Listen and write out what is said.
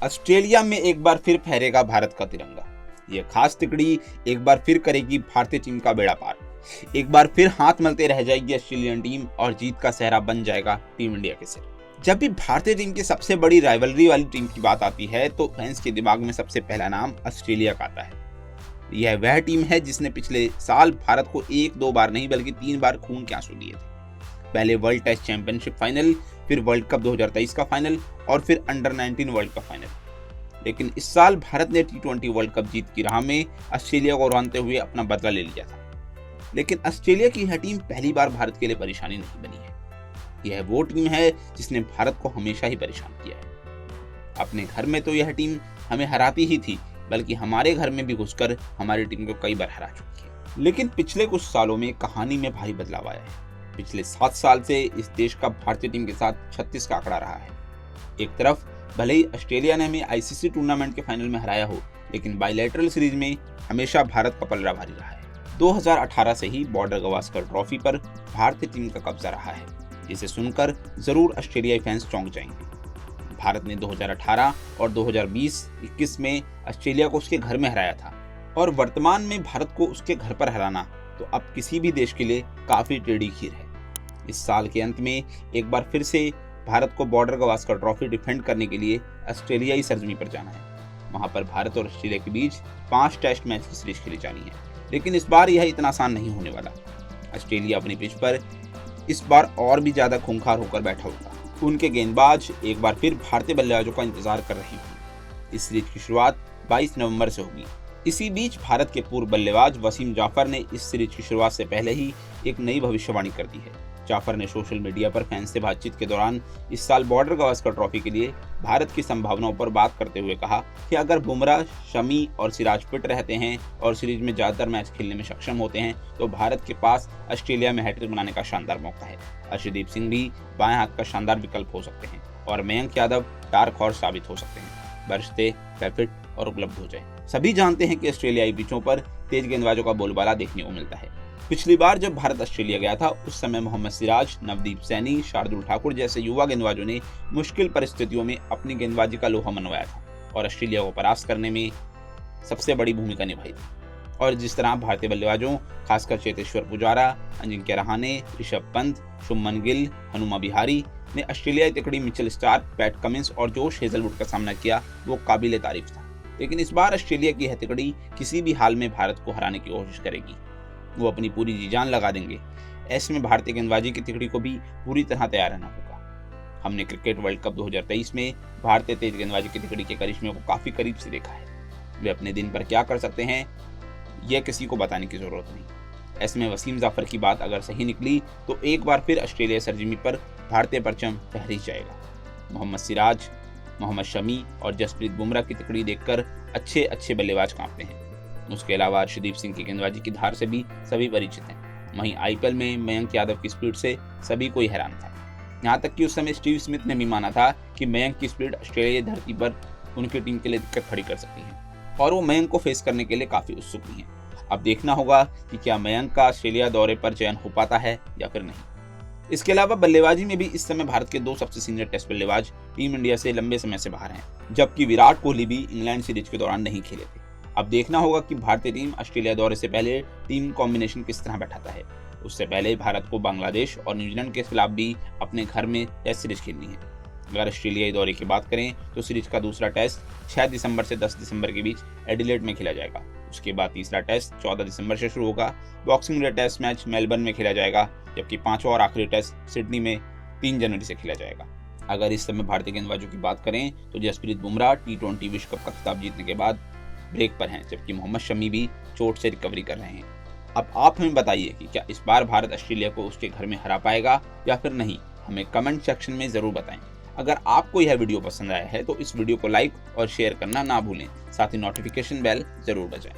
Australia में एक बार फिर फहरेगा भारत का तिरंगा। यह खास तिकड़ी एक बार फिर करेगी भारतीय टीम का बेड़ा पार। एक बार फिर हाथ मलते रह जाएगी ऑस्ट्रेलियन टीम और जीत का सेहरा बन जाएगा टीम इंडिया के सिर। जब भी भारतीय टीम की सबसे बड़ी राइवलरी वाली टीम की बात आती है तो फैंस के दिमाग में सबसे पहला नाम ऑस्ट्रेलिया का आता है। यह वह टीम है जिसने पिछले साल भारत को 1-2 बार नहीं बल्कि 3 बार खून के आंसू दिए थे। पहले वर्ल्ड टेस्ट चैंपियनशिप फाइनल, फिर वर्ल्ड कप 2023 का फाइनल और फिर अंडर 19 वर्ल्ड कप फाइनल। लेकिन इस साल भारत ने T20 वर्ल्ड कप जीत की राह में ऑस्ट्रेलिया को हराते हुए अपना बदला ले लिया था। लेकिन ऑस्ट्रेलिया की यह टीम पहली बार भारत के लिए परेशानी नहीं बनी है। यह वो टीम है जिसने भारत को हमेशा ही परेशान किया है। अपने घर में तो यह टीम हमें हराती ही थी, बल्कि हमारे घर में भी घुसकर हमारी टीम को कई बार हरा चुकी है। लेकिन पिछले कुछ सालों में कहानी में भारी बदलाव आया है। पिछले 7 साल से इस देश का भारतीय टीम के साथ 36 का आंकड़ा रहा है। एक तरफ भले ही ऑस्ट्रेलिया ने हमें आईसीसी टूर्नामेंट के फाइनल में हराया हो, लेकिन बायलैटरल सीरीज में हमेशा भारत का पलड़ा भारी रहा है। 2018 से ही बॉर्डर गवास्कर ट्रॉफी पर भारतीय टीम का कब्जा रहा है, जिसे सुनकर जरूर ऑस्ट्रेलियाई फैंस चौंक जाएंगे। भारत ने 2018 और 2020-21 में ऑस्ट्रेलिया को उसके घर में हराया था और वर्तमान में भारत को उसके घर पर हराना तो अब किसी भी देश के लिए काफी टेढ़ी खीर है। इस साल के अंत में एक बार फिर से भारत को बॉर्डर गवास्कर ट्रॉफी डिफेंड करने के लिए ऑस्ट्रेलियाई सरजमी पर जाना है। वहां पर भारत और ऑस्ट्रेलिया के बीच 5 टेस्ट मैच की सीरीज खेली जानी है, लेकिन इस बार यह इतना आसान नहीं होने वाला। ऑस्ट्रेलिया अपनी पिच पर इस बार और भी ज्यादा खूंखार होकर बैठा होगा। उनके गेंदबाज एक बार फिर भारतीय बल्लेबाजों का इंतजार कर रहे होंगे। इस सीरीज की शुरुआत 22 नवंबर से होगी। इसी बीच भारत के पूर्व बल्लेबाज वसीम जाफर ने इस सीरीज की शुरुआत से पहले ही एक नई भविष्यवाणी कर दी है। जाफर ने सोशल मीडिया पर फैंस से बातचीत के दौरान इस साल बॉर्डर गवास्कर ट्रॉफी के लिए भारत की संभावनाओं पर बात करते हुए कहा कि अगर बुमराह, शमी और सिराज फिट रहते हैं और सीरीज में ज्यादातर मैच खेलने में सक्षम होते हैं तो भारत के पास ऑस्ट्रेलिया में हैट्रिक बनाने का शानदार मौका है। अर्शदीप सिंह भी बाएं हाथ का शानदार विकल्प हो सकते हैं और मयंक यादव डार्क हॉर्स साबित हो सकते हैं, बरसते फिट और उपलब्ध हो जाए। सभी जानते हैं कि ऑस्ट्रेलियाई पिचों पर तेज गेंदबाजों का बोलबाला देखने को मिलता है। पिछली बार जब भारत ऑस्ट्रेलिया गया था उस समय मोहम्मद सिराज, नवदीप सैनी, शार्दुल ठाकुर जैसे युवा गेंदबाजों ने मुश्किल परिस्थितियों में अपनी गेंदबाजी का लोहा मनवाया था और ऑस्ट्रेलिया को परास्त करने में सबसे बड़ी भूमिका निभाई थी। और जिस तरह भारतीय बल्लेबाजों खासकर चेतेश्वर पुजारा, अजिंक्य रहाणे, ऋषभ पंत, शुभमन गिल, हनुमा विहारी ने ऑस्ट्रेलियाई तिकड़ी मिचेल स्टार्क, पैट कमिंस और जोश हेजलवुड का सामना किया, वो काबिले तारीफ था। लेकिन इस बार ऑस्ट्रेलिया की यह तिकड़ी किसी भी हाल में भारत को हराने की कोशिश करेगी। वो अपनी पूरी जी जान लगा देंगे। ऐसे में भारतीय गेंदबाजी की तिकड़ी को भी पूरी तरह तैयार रहना होगा। हमने क्रिकेट वर्ल्ड कप 2023 में भारतीय तेज गेंदबाजी की तिकड़ी के करिश्मे को काफी करीब से देखा है। वे अपने दिन पर क्या कर सकते हैं यह किसी को बताने की जरूरत नहीं। ऐसे में वसीम जाफर की बात अगर सही निकली तो एक बार फिर ऑस्ट्रेलिया सरजमी पर भारतीय परचम फहर ही जाएगा। मोहम्मद सिराज, मोहम्मद शमी और जसप्रीत बुमराह की तिकड़ी देखकर अच्छे बल्लेबाज कांपते हैं। उसके अलावा अर्शदीप सिंह की गेंदबाजी की धार से भी सभी परिचित हैं। वहीं आईपीएल में मयंक यादव की स्पीड से सभी कोई हैरान था। यहाँ तक कि उस समय स्टीव स्मिथ ने भी माना था कि मयंक की स्पीड ऑस्ट्रेलिया धरती पर उनकी टीम के लिए दिक्कत खड़ी कर सकती है और वो मयंक को फेस करने के लिए काफी उत्सुक भी हैं। अब देखना होगा कि क्या मयंक का ऑस्ट्रेलिया दौरे पर चयन हो पाता है या फिर नहीं। इसके अलावा बल्लेबाजी में भी इस समय भारत के 2 सबसे सीनियर टेस्ट बल्लेबाज टीम इंडिया से लंबे समय से बाहर हैं, जबकि विराट कोहली भी इंग्लैंड सीरीज के दौरान नहीं खेले थे। अब देखना होगा कि भारतीय टीम ऑस्ट्रेलिया दौरे से पहले टीम कॉम्बिनेशन किस तरह बैठाता है। उससे पहले भारत को बांग्लादेश और न्यूजीलैंड के खिलाफ भी अपने घर में टेस्ट सीरीज खेलनी है। अगर ऑस्ट्रेलियाई दौरे की बात करें तो सीरीज का दूसरा टेस्ट 6 दिसंबर से 10 दिसंबर के बीच एडिलेड में खेला जाएगा। उसके बाद तीसरा टेस्ट 14 दिसंबर से शुरू होगा। Boxing Day test match Melbourne में खेला जाएगा, जबकि 5वां और आखिरी टेस्ट सिडनी में 3 जनवरी से खेला जाएगा। अगर इस समय भारतीय गेंदबाजों की बात करें तो जसप्रीत बुमराह T20 विश्व कप का खिताब जीतने के बाद ब्रेक पर हैं, जबकि मोहम्मद शमी भी चोट से रिकवरी कर रहे हैं। अब आप हमें बताइए कि क्या इस बार भारत ऑस्ट्रेलिया को उसके घर में हरा पाएगा या फिर नहीं। हमें कमेंट सेक्शन में जरूर बताएं। अगर आपको यह वीडियो पसंद आया है तो इस वीडियो को लाइक और शेयर करना ना भूलें, साथ ही नोटिफिकेशन बेल जरूर बजाएं।